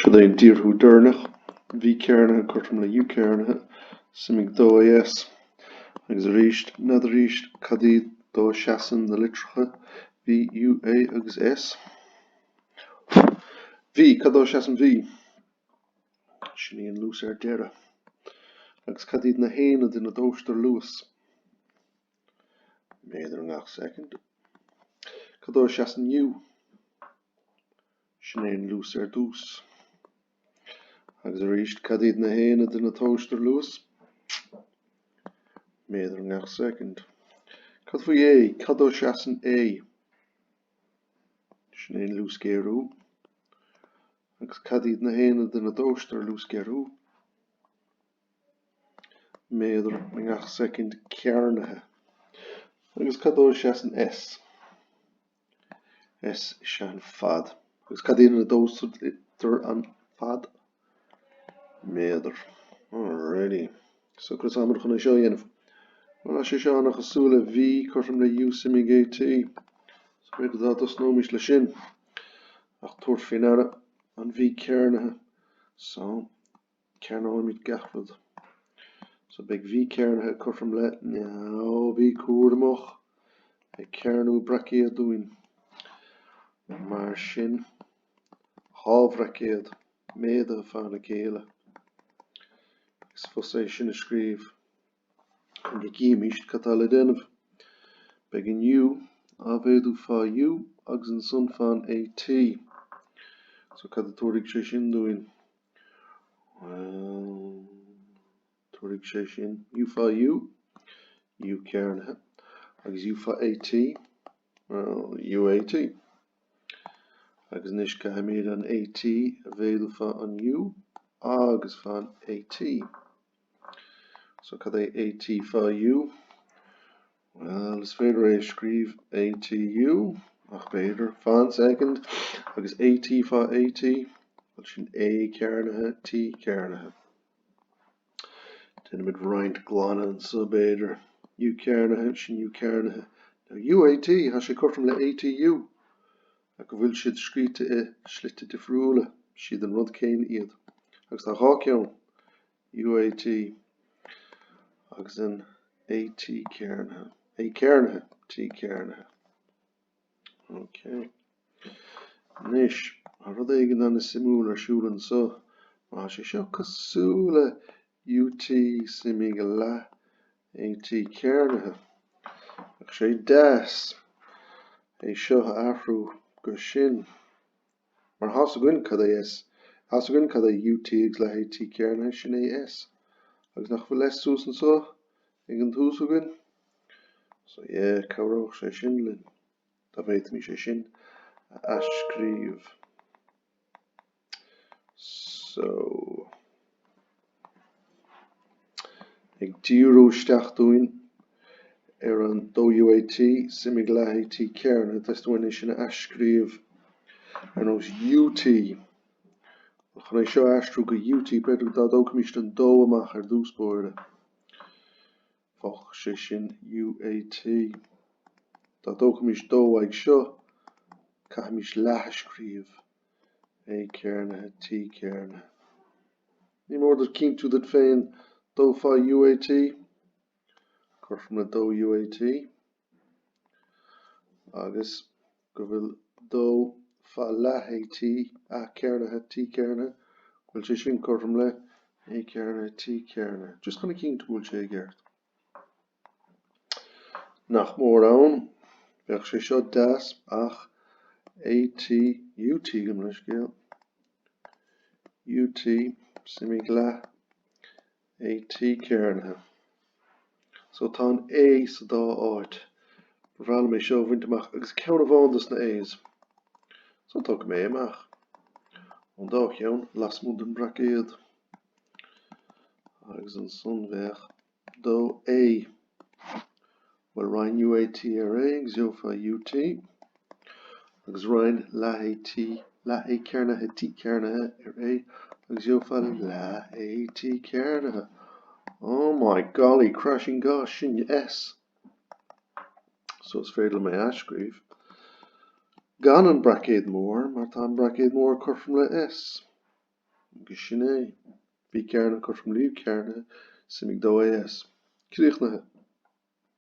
Siad é dhíorthú dúirneach, bhí cearnathe cuirt le U cearnathe, simig dó S, agus ríist, nad ríist, cadí dó seasan na litreacha, bhí UA agus S. Bhí, cadó seasan bhí, sin íon luas ar deire, agus cadí na héine de na dóistar luas. Méidir an 8 second. Cadó seasan U, sin éon luas ar dús. Agus ríist, cadí na héine de na dóistar luas. Méidir an 8 second. Cad faoi A, cadó seasan A, sin éon luas géarú. Agus cadí na héine de na dóistar luas géarú. Méidir an 8 second cearnathe. Agus cadó seasan S. S sean fad. Agus cadí na dóistar an fad. Méidir. Alrighty. So cos amar chun seo dhéanamh. Well, sé seo nach asúla bhí chuirm le U simig AT. So beidir dá dos nóis le sin. Ach tuair finara an bhí cearnathe. So cearnathe mit gafrad. So beag bhí cearnathe chuirm le nó bhí cuairmach ag cearnú bracéad dúin. Mar sin hábhracéad méide fána céile. Is fós é sin a scríomh chun gcíimiist catá le déanamh. Beag an U a bhéadú fá U agus an son fáin AT. So cad a tuairig sé sin dúin. Well, tuairig sé sin U fá U cearnathe, agus U fá AT, well, UAT. Agus níos caiimiad an AT a bhéadú fá an U agus fáin AT. So cad é AT fá U? Well, is féidir é scríomh ATU, ach beidir, fáin second, agus AT fá AT, well sin A cearnathe, T cearnathe. Then with roint glána an so beidir, U cearnathe, sin U cearnathe. Now UAT, ha sé cuirm le ATU. A go bhfuil siad scríte slite difriúla, siad an rud céin iad. Agus tá dhá ceann, UAT, agus an AT cearnathe, A cearnathe, T cearnathe. Okay. Níis, a rud éigean an is simúil ar siúlan so, má sé seo cosúla UT simig le AT cearnathe. Ach sé das é seo afrú go sin. Mar has agin cad é S. Has agin cad é UT ag le AT cearnathe sin é S. Agus nach bhfuil S sús an so, ag an tús agin. So yeah, cabhraíonn sé sin linn. Tá bhéit mí sé sin a scríomh. So ag dhíorthú isteach dúin ar an dó UAT simig le AT cearnathe, tas dúin é sin a scríomh ar nós UT. Chun é seo astrú go UT beidir dá dócamist an dó amach ar dúspóide. Fách sé sin UAT. Dá dócamist dó ag seo, caiimiist le scríomh A cearnathe, T cearnathe. Ní mór dat cínú dat féin dó fá UAT, chuirm le dó UAT, agus go bhfuil dó fá le AT a cearnathe, T cearnathe, bhfuil sé sin chuirm le A cearnathe, T cearnathe. Just chuna cínú bhfuil sé gceart. Nach mór ann, bheadh sé seo das ach AT, UT gom leis géal. UT simig le AT cearnathe. So tá an A sa dá áit. Bhreail mé seo bhainteach agus ceann bhándas na A's. So tá go mé amach. An dá ceann lasmúd an bracéad. Agus an son bheadh dó A. Well, Ryan UAT ar A, agus jo fá UT. Agus Ryan le AT, le A cearnathe, T cearnathe ar A, agus jo fá le AT cearnathe. Oh my golly, crashing gosh, sin S. So it's féidir mé a scríomh. Gan an bracéad mór, mar tá an bracéad mór chuirm le S. agus sin é. Bhí cearna chu from líomh cearna sa mbeidh dó as. Críochnathe.